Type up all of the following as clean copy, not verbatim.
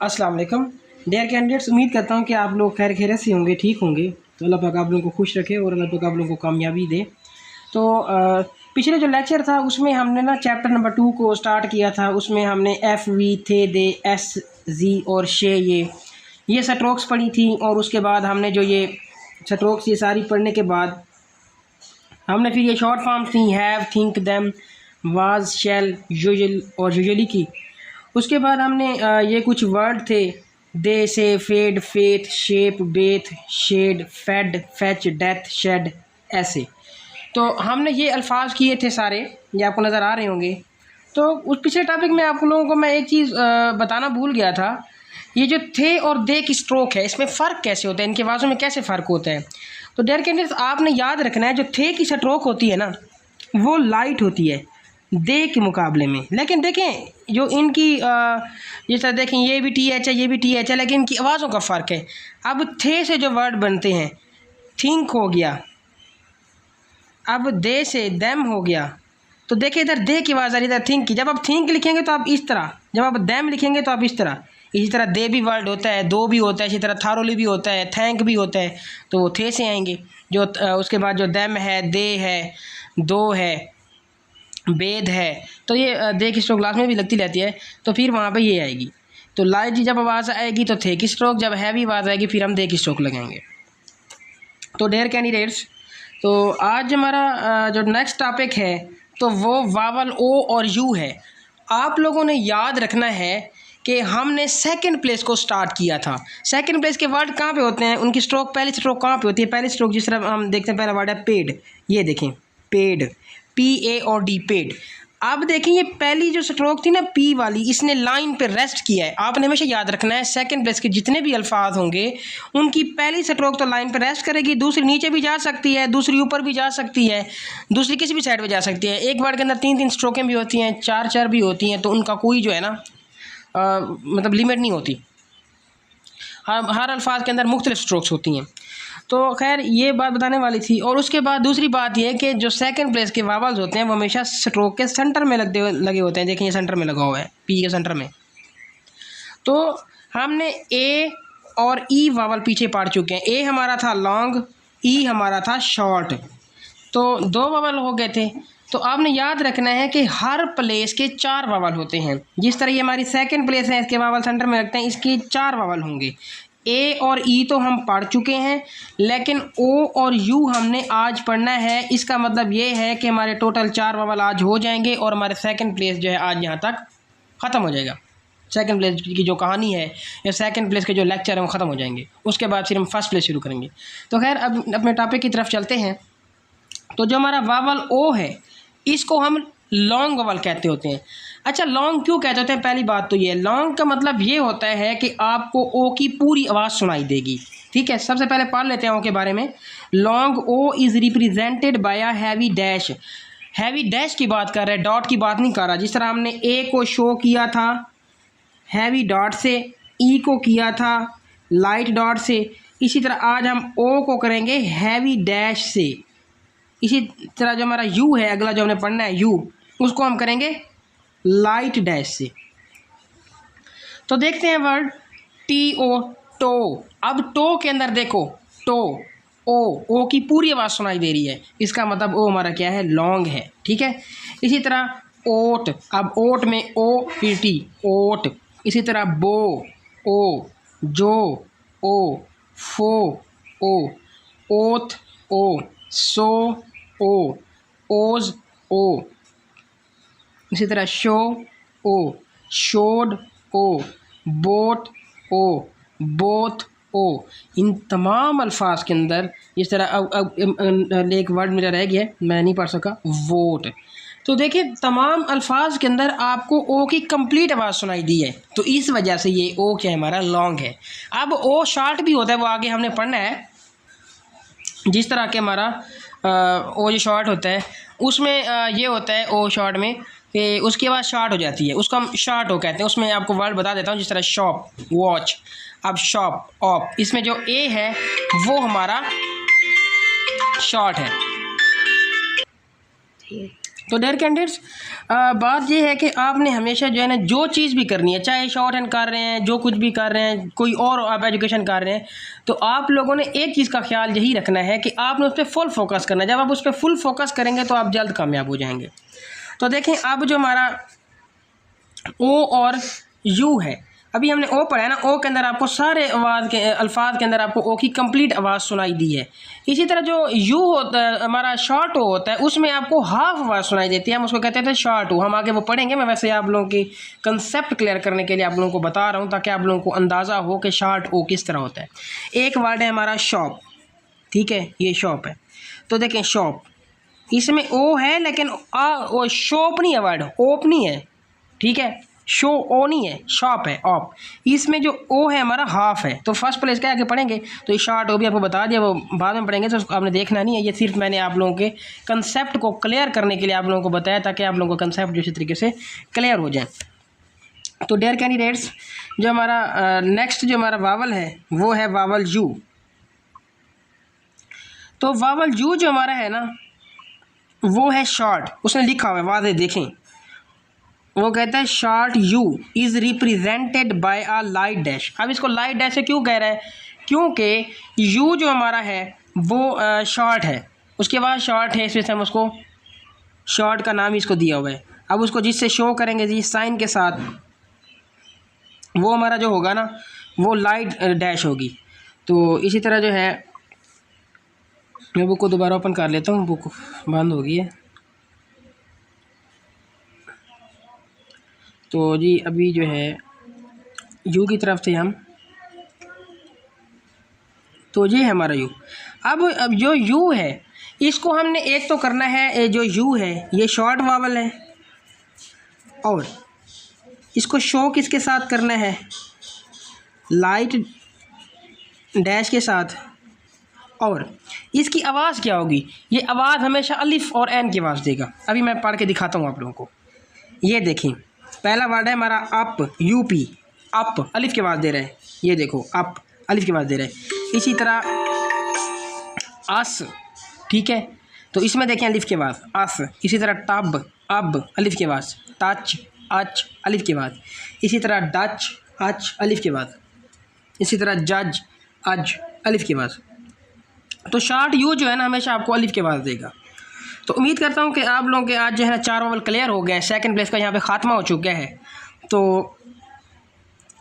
अस्सलाम वालेकुम dear candidates, उम्मीद करता हूँ कि आप लोग खैर खैरियत से होंगे, ठीक होंगे। तो अल्लाह पाक आप लोगों को खुश रखे और अल्लाह पाक आप लोगों को कामयाबी दे। तो पिछले जो लेक्चर था उसमें हमने ना चैप्टर नंबर 2 को स्टार्ट किया था। उसमें हमने एफ वी थे दे एस जी और शे ये स्ट्रोक्स पढ़ी थी। और उसके बाद हमने जो ये स्ट्रोक्स ये सारी पढ़ने के बाद हमने फिर ये शॉर्ट फॉर्म्स थी have, think, them, was, shall, usual और यूजुअली की। उसके बाद हमने ये कुछ वर्ड थे they, say, fade, faith, shape, beth, shed, fade, fetch, death, shed, ऐसे। तो हमने ये अल्फाज किए थे सारे, ये आपको नज़र आ रहे होंगे। तो उस पिछले टॉपिक में आप लोगों को मैं एक चीज़ बताना भूल गया था। ये जो थे और दे की स्ट्रोक है, इसमें फ़र्क कैसे होता है, इनके आवाज़ों में कैसे फ़र्क होता है। तो डियर कैंडिडेट्स, आपने याद रखना है जो थे की स्ट्रोक होती है ना, वो लाइट होती है दे के मुकाबले में। लेकिन देखें जो इनकी जैसा देखें ये भी टी एच है, ये भी टी एच है, लेकिन इनकी आवाज़ों का फ़र्क है। अब थे से जो वर्ड बनते हैं, थिंक हो गया, अब दे से देम हो गया। तो देखिए इधर दे की आवाज़ आ रही है, इधर थिंक की। जब आप थिंक लिखेंगे तो आप इस तरह, जब आप देम लिखेंगे तो आप इस तरह। इसी तरह दे भी वर्ड होता है, दो भी होता है, इसी तरह थारोली भी होता है, थैंक भी होता है, तो वो थे से आएंगे। जो उसके बाद जो देम है, दे है, दो है, बेद है, तो ये दे की स्ट्रोक लास्ट में भी लगती रहती है, तो फिर वहाँ पे ये आएगी। तो लाइट जब आवाज़ आएगी तो थे की स्ट्रोक, जब हैवी आवाज़ आएगी फिर हम दे की स्ट्रोक लगाएंगे। तो डियर कैंडिडेट्स, तो आज हमारा जो नेक्स्ट टॉपिक है तो वो वावल ओ और यू है। आप लोगों ने याद रखना है कि हमने सेकंड प्लेस को स्टार्ट किया था। सेकंड प्लेस के वर्ड कहाँ पे होते हैं, उनकी स्ट्रोक, पहली स्ट्रोक कहाँ पे होती है। पहली स्ट्रोक जिस तरह हम देखते हैं, पहला वर्ड है पेड, ये देखें पेड, पी ए और डी, पेड। अब देखें ये पहली जो स्ट्रोक थी ना पी वाली, इसने लाइन पे रेस्ट किया है। आपने हमेशा याद रखना है सेकंड प्लेस के जितने भी अल्फाज होंगे उनकी पहली स्ट्रोक तो लाइन पे रेस्ट करेगी, दूसरी नीचे भी जा सकती है, दूसरी ऊपर भी जा सकती है, दूसरी किसी भी साइड पे जा सकती है। एक वर्ड के अंदर 3-3 स्ट्रोकें भी होती हैं, 4-4 भी होती हैं, तो उनका कोई जो है ना मतलब लिमिट नहीं होती। हर अल्फाज के अंदर मुख्तलिफ स्ट्रोक्स होती हैं। तो खैर ये बात बताने वाली थी। और उसके बाद दूसरी बात ये कि जो सेकंड प्लेस के वावल्स होते हैं वो हमेशा स्ट्रोक के सेंटर में लगे होते हैं। देखिए ये सेंटर में लगा हुआ है, पी के सेंटर में। तो हमने ए और ई वावल पीछे पढ़ चुके हैं। ए हमारा था लॉन्ग, ई हमारा था शॉर्ट, तो 2 वावल हो गए थे। तो आपने याद रखना है कि हर प्लेस के 4 वावल होते हैं। जिस तरह ये हमारी सेकंड प्लेस है, इसके वावल सेंटर में रखते हैं, इसके 4 वावल होंगे। ए और ई तो हम पढ़ चुके हैं, लेकिन ओ और यू हमने आज पढ़ना है। इसका मतलब ये है कि हमारे टोटल 4 वावल आज हो जाएंगे और हमारे सेकंड प्लेस जो है आज यहाँ तक ख़त्म हो जाएगा। सेकंड प्लेस की जो कहानी है या सेकंड प्लेस के जो लेक्चर हैं वो ख़त्म हो जाएंगे। उसके बाद फिर हम फर्स्ट प्लेस शुरू करेंगे। तो खैर अब अपने टॉपिक की तरफ चलते हैं। तो जो हमारा वावल ओ है इसको हम लॉन्ग वावल कहते होते हैं। अच्छा, लॉन्ग क्यों कहते होते हैं? पहली बात तो ये, लॉन्ग का मतलब ये होता है कि आपको ओ की पूरी आवाज़ सुनाई देगी। ठीक है, सबसे पहले पढ़ लेते हैं ओ के बारे में। Long O is represented by a heavy dash. Heavy dash की बात कर रहे हैं, डॉट की बात नहीं कर रहा। जिस तरह हमने ए को शो किया था हैवी डॉट से, ई को किया था लाइट डॉट से, इसी तरह आज हम ओ को करेंगे हैवी डैश से। इसी तरह जो हमारा यू है, अगला जो हमने पढ़ना है यू, उसको हम करेंगे लाइट डैश से। तो देखते हैं वर्ड टी ओ, टो। अब टो के अंदर देखो, टो ओ की पूरी आवाज़ सुनाई दे रही है, इसका मतलब ओ हमारा क्या है, लॉन्ग है। ठीक है, इसी तरह ओट, अब ओट में ओ फिर टी, ओट। इसी तरह बो, ओ, जो, ओ, फो, ओ, ओथ, ओ, सो, ओ, ओज, ओ। इसी तरह शो, ओ, शोड, ओ, बोट, ओ, बोथ, ओ। इन तमाम अल्फाज के अंदर इस तरह अब एक वर्ड मेरा रह गया, मैं नहीं पढ़ सका, वोट। तो देखिए तमाम अल्फाज के अंदर आपको ओ की कंप्लीट आवाज़ सुनाई दी है, तो इस वजह से ये ओ क्या है, हमारा लॉन्ग है। अब ओ शॉर्ट भी होता है, वो आगे हमने पढ़ना है। जिस तरह के हमारा ओ जो शॉर्ट होता है उसमें ये होता है ओ शॉर्ट में कि उसकी आवाज़ शॉर्ट हो जाती है, उसको हम शॉर्ट हो कहते हैं। उसमें आपको वर्ड बता देता हूँ, जिस तरह शॉप, वॉच। अब शॉप, ऑप, इसमें जो ए है वो हमारा शॉर्ट है। तो डियर कैंडिडेट्स, बात ये है कि आपने हमेशा जो है ना, जो चीज़ भी करनी है, चाहे शॉर्ट हैंड कर रहे हैं, जो कुछ भी कर रहे हैं, कोई और आप एजुकेशन कर रहे हैं, तो आप लोगों ने एक चीज़ का ख्याल यही रखना है कि आपने उस पर फुल फोकस करना है। जब आप उस पर फुल फोकस करेंगे तो आप जल्द कामयाब हो जाएंगे। तो देखें, अब जो हमारा ओ और यू है, अभी हमने ओ पढ़ा है ना, ओ के अंदर आपको सारे आवाज़ के अल्फाज के अंदर आपको ओ की कंप्लीट आवाज़ सुनाई दी है। इसी तरह जो यू होता है, हमारा शॉर्ट ओ होता है, उसमें आपको हाफ आवाज़ सुनाई देती है, हम उसको कहते थे शॉर्ट ओ। हम आगे वो पढ़ेंगे, मैं वैसे आप लोगों की कंसेप्ट क्लियर करने के लिए आप लोगों को बता रहा हूँ ताकि आप लोगों को अंदाज़ा हो कि शॉर्ट ओ किस तरह होता है। एक वर्ड है हमारा शॉप, ठीक है, ये शॉप है। तो देखें शॉप, इसमें ओ है लेकिन वो शॉप नहीं है, वर्ड ओप नहीं है, ठीक है, शो ओ नहीं है, शॉप है, ऑप। इसमें जो ओ है हमारा हाफ है, तो फर्स्ट प्लेस के आगे पढ़ेंगे तो ये शॉर्ट ओ भी आपको बता दिया, वो बाद में पढ़ेंगे, तो उसको आपने देखना नहीं है। ये सिर्फ मैंने आप लोगों के कंसेप्ट को क्लियर करने के लिए आप लोगों को बताया ताकि आप लोगों का कंसेप्ट जो इसी तरीके से क्लियर हो जाए। तो डियर कैंडिडेट्स, जो हमारा नेक्स्ट जो हमारा वावल है वो है वावल यू। तो वावल यू जो हमारा है ना, वो है शॉर्ट, उसने लिखा हुआ है, वादे देखें, वो कहता है short you is represented by a light dash. अब इसको लाइट डैश से क्यों कह रहा है? क्योंकि यू जो हमारा है वो शॉर्ट है, उसके बाद शॉर्ट है, इसमें से हम उसको शॉर्ट का नाम इसको दिया हुआ है। अब उसको जिससे शो करेंगे जी साइन के साथ, वो हमारा जो होगा ना वो लाइट डैश होगी। तो इसी तरह जो है, मैं बुक को दोबारा ओपन कर लेता हूँ, बुक बंद हो गई है। तो जी अभी जो है यू की तरफ से हम, तो ये है हमारा यू। अब जो यू है इसको हमने एक तो करना है, जो यू है ये शॉर्ट वावल है, और इसको शो किसके साथ करना है? लाइट डैश के साथ। और इसकी आवाज़ क्या होगी? ये आवाज़ हमेशा अलिफ और एन की आवाज़ देगा। अभी मैं पढ़ के दिखाता हूँ आप लोगों को। ये देखें, पहला वर्ड है हमारा अप, यूपी, अप अलिफ की आवाज़ दे रहा है, ये देखो अप अलिफ की आवाज़ दे रहा है। इसी तरह अस, ठीक है, तो इसमें देखें अलिफ की आवाज़ अस। इसी तरह टब, अब अलिफ की आवाज़, टच, अच अलिफ की आवाज़। इसी तरह डच, अच अलिफ की आवाज़। इसी तरह जज, अज अलिफ की आवाज़। तो शॉर्ट यू जो है ना हमेशा आपको अलिफ की आवाज़ देगा। तो उम्मीद करता हूँ कि आप लोगों के आज जो है ना 4 वावल क्लियर हो गए हैं, सेकंड प्लेस का यहाँ पे खात्मा हो चुका है। तो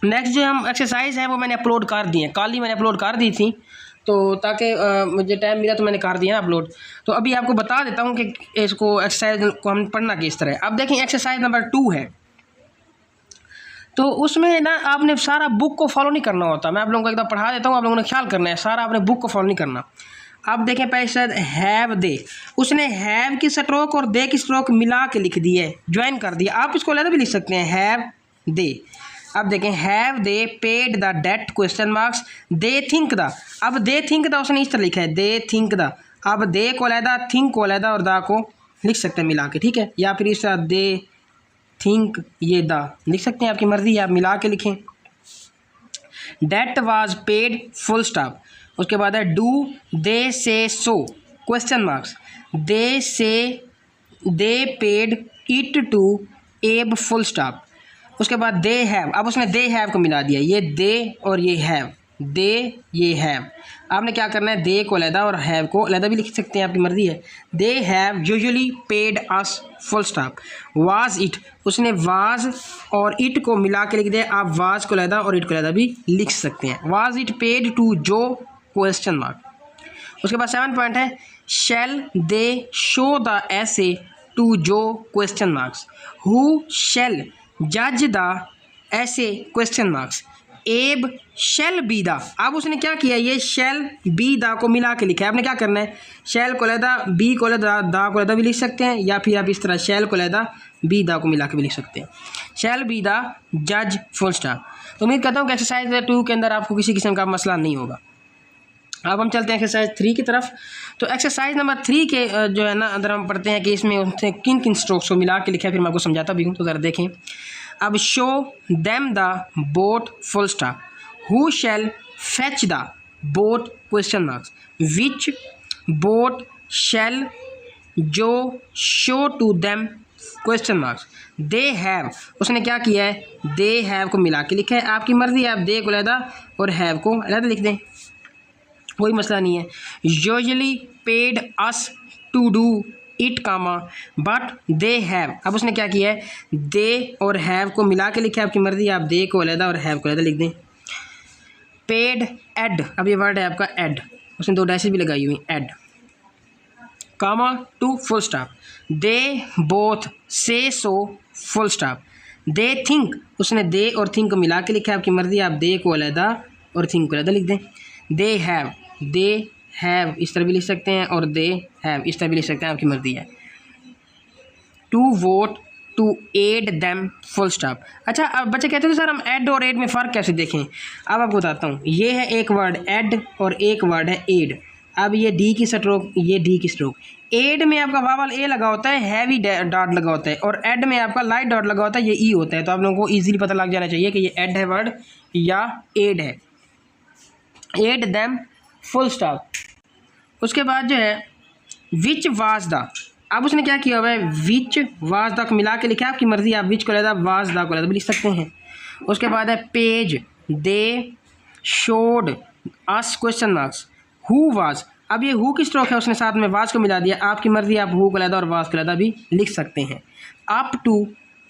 नेक्स्ट जो हम एक्सरसाइज है वो मैंने अपलोड कर दी है, कल ही मैंने अपलोड कर दी थी, तो ताकि मुझे टाइम मिला तो मैंने कर दिया ना अपलोड। तो अभी आपको बता देता हूँ कि इसको एक्सरसाइज को हम पढ़ना किस तरह है। अब देखें एक्सरसाइज नंबर 2 है, तो उसमें ना आपने सारा बुक को फॉलो नहीं करना होता, मैं आप लोगों को एकदम पढ़ा देता हूँ, आप लोगों ने ख्याल करना है, सारा आपने बुक को फॉलो नहीं करना। अब देखें पहले शायद हैव दे, उसने हैव की स्ट्रोक और दे की स्ट्रोक मिला के लिख दी है, ज्वाइन कर दिया। आप इसको अलग भी लिख सकते हैं, हैव दे। अब देखें have they paid the date question marks they think the. अब दे थिंक द उसने इस तरह लिखा है, दे थिंक द। अब दे को अलहदा, थिंक को अलहदा और दा को लिख सकते हैं मिला के, ठीक है, या फिर इस तरह दे थिंक ये दा लिख सकते हैं, आपकी मर्ज़ी है, आप मिला के लिखें। Date was paid full stop. उसके बाद है डू दे से सो क्वेश्चन मार्क्स दे से दे पेड इट टू एब फुल स्टॉप। उसके बाद दे हैव, अब उसने दे हैव को मिला दिया, ये दे और ये हैव, दे ये हैव। आपने क्या करना है, दे को अलहदा और हैव को अलहदा भी लिख सकते हैं, आपकी मर्ज़ी है। They have usually paid us full stop. Was it, उसने वाज और इट को मिला के लिख दिया, आप वाज को अलहदा और इट को अलहदा भी लिख सकते हैं। वाज इट पेड टू जो क्वेश्चन मार्क। उसके बाद 7 पॉइंट है शैल दे शो द ऐसे टू जो क्वेश्चन मार्क्स। हु शैल जज द ऐसे क्वेश्चन मार्क्स। एब शैल बी द। अब उसने क्या किया, ये शैल बी द को मिला के लिखा है। आपने क्या करना है, शैल को अलहदा, बी को अलहदा, दा को अलहदा भी लिख सकते हैं, या फिर आप इस तरह शैल को अलहदा, बी दा को मिला के भी लिख सकते हैं। शैल बी द जज फुल स्टॉप। तो उम्मीद करता हूँ कि एक्सरसाइज 2 के अंदर आपको किसी किस्म का मसला नहीं होगा। अब हम चलते हैं एक्सरसाइज 3 की तरफ। तो एक्सरसाइज नंबर 3 के जो है ना अंदर हम पढ़ते हैं कि इसमें उनसे किन किन स्ट्रोक्स को मिला के लिखा है, फिर मैं आपको समझाता भी हूँ, तो ज़रा देखें। अब show them the boat full stop. Who shall fetch the boat question marks. Which boat shall Joe show to them question marks. They have, उसने क्या किया है, दे हैव को मिला के लिखा है। आपकी मर्ज़ी है आप दे को अलहदा और हैव को अलहदा लिख दें, कोई मसला नहीं है। Usually paid us to do it comma but they have, अब उसने क्या किया है, दे और हैव को मिला के लिखा है। आपकी मर्ज़ी है आप दे को अलहदा और हैव को अलहदा लिख दें। पेड एड, अब ये वर्ड है आपका एड, उसने 2 डैशेस भी लगाई हुई, add comma to full stop. They both say so full stop. They think, उसने दे और थिंक को मिला के लिखा है। आपकी मर्ज़ी आप दे को अलहदा और थिंक को अलहदा लिख दें। दे हैव इस तरह भी लिख सकते हैं और दे हैव इस तरह भी लिख सकते हैं, आपकी मर्ज़ी है। To vote to add them full stop. अच्छा, अब बच्चे कहते हैं सर हम एड और एड में फ़र्क कैसे देखें। अब आपको बताता हूँ, ये है एक वर्ड एड और एक वर्ड है एड। अब ये डी की स्ट्रोक, ये डी की स्ट्रोक। एड में आपका वावल ए लगा होता है, हैवी डॉट लगा होता है, और एड में आपका लाइट डॉट लगा होता है, ये ई होता है। तो आप लोगों को इजीली पता लग जाना चाहिए कि ये एड है वर्ड या एड है। Add them full stop. उसके बाद जो है विच वाज द, अब उसने क्या किया हुआ है, विच वाज द को मिला के लिखा है। आपकी मर्ज़ी आप विच को लेदा वाज द को लेदा भी लिख सकते हैं। उसके बाद है page, they showed us question marks who was. अब ये हु की स्ट्रोक है, उसने साथ में वाज को मिला दिया। आपकी मर्ज़ी आप हु को लेदा और वाज को लेदा भी लिख सकते हैं। Up to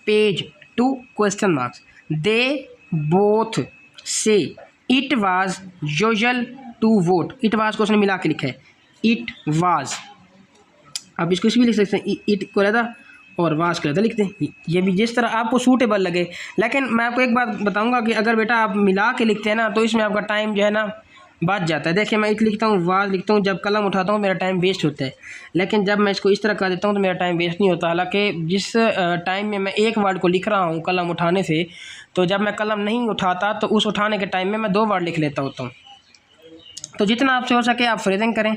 page two question marks. They both say it was usual to vote. It was को उसने मिला के लिखा है, इट वाज। आप इसको भी लिख सकते हैं, इट को रहता और वाज को रहता लिख दें, ये भी जिस तरह आपको सूटेबल लगे। लेकिन मैं आपको एक बात बताऊंगा कि अगर बेटा आप मिला के लिखते हैं ना तो इसमें आपका टाइम जो है ना बच जाता है। देखिए मैं इट लिखता हूँ, वाज लिखता हूँ, जब कलम उठाता हूँ मेरा टाइम वेस्ट होता है। लेकिन जब मैं इसको इस तरह कर देता हूँ तो मेरा टाइम वेस्ट नहीं होता। हालांकि जिस टाइम में मैं एक वर्ड को लिख रहा हूँ कलम उठाने से, तो जब मैं कलम नहीं उठाता तो उस उठाने के टाइम में मैं 2 वर्ड लिख लेता होता हूँ। तो जितना आपसे हो सके आप फ्रेजिंग करें।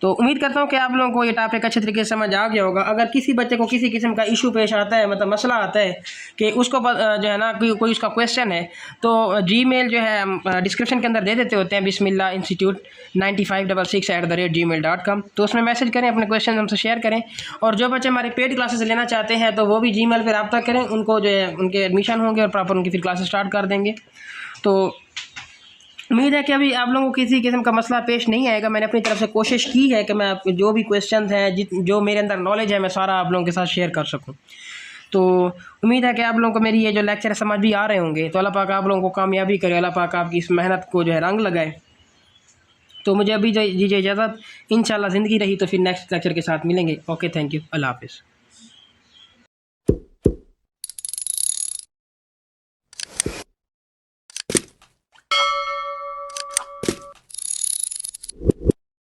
तो उम्मीद करता हूँ कि आप लोगों को ये टॉपिक अच्छे तरीके से समझ आ गया होगा। अगर किसी बच्चे को किसी किस्म का इशू पेश आता है, मतलब मसला आता है कि उसको जो है ना कोई उसका क्वेश्चन है, तो जीमेल जो है हम डिस्क्रिप्शन के अंदर दे देते होते हैं, bismillah-institute9566@gmail.com। तो उसमें मैसेज करें, अपने क्वेश्चन हमसे शेयर करें। और जो बच्चे हमारे पेड क्लासेस लेना चाहते हैं तो वो भी जीमेल पर रब्ता करें, उनको जो है उनके एडमिशन होंगे और प्रॉपर उनकी फिर क्लासेस स्टार्ट कर देंगे। तो उम्मीद है कि अभी आप लोगों को किसी किस्म का मसला पेश नहीं आएगा। मैंने अपनी तरफ से कोशिश की है कि मैं आपको जो भी क्वेश्चन हैं, जो मेरे अंदर नॉलेज है, मैं सारा आप लोगों के साथ शेयर कर सकूं। तो उम्मीद है कि आप लोगों को मेरी ये जो लेक्चर है समझ भी आ रहे होंगे। तो अल्लाह पाक आप लोगों को कामयाबी करे, अल्लाह पाक आपकी इस मेहनत को जो है रंग लगाए। तो मुझे अभी दीजिए इजाज़त, इंशाल्लाह ज़िंदगी रही तो फिर नेक्स्ट लेक्चर के साथ मिलेंगे। ओके, थैंक यू, अल्लाह हाफ़िज़।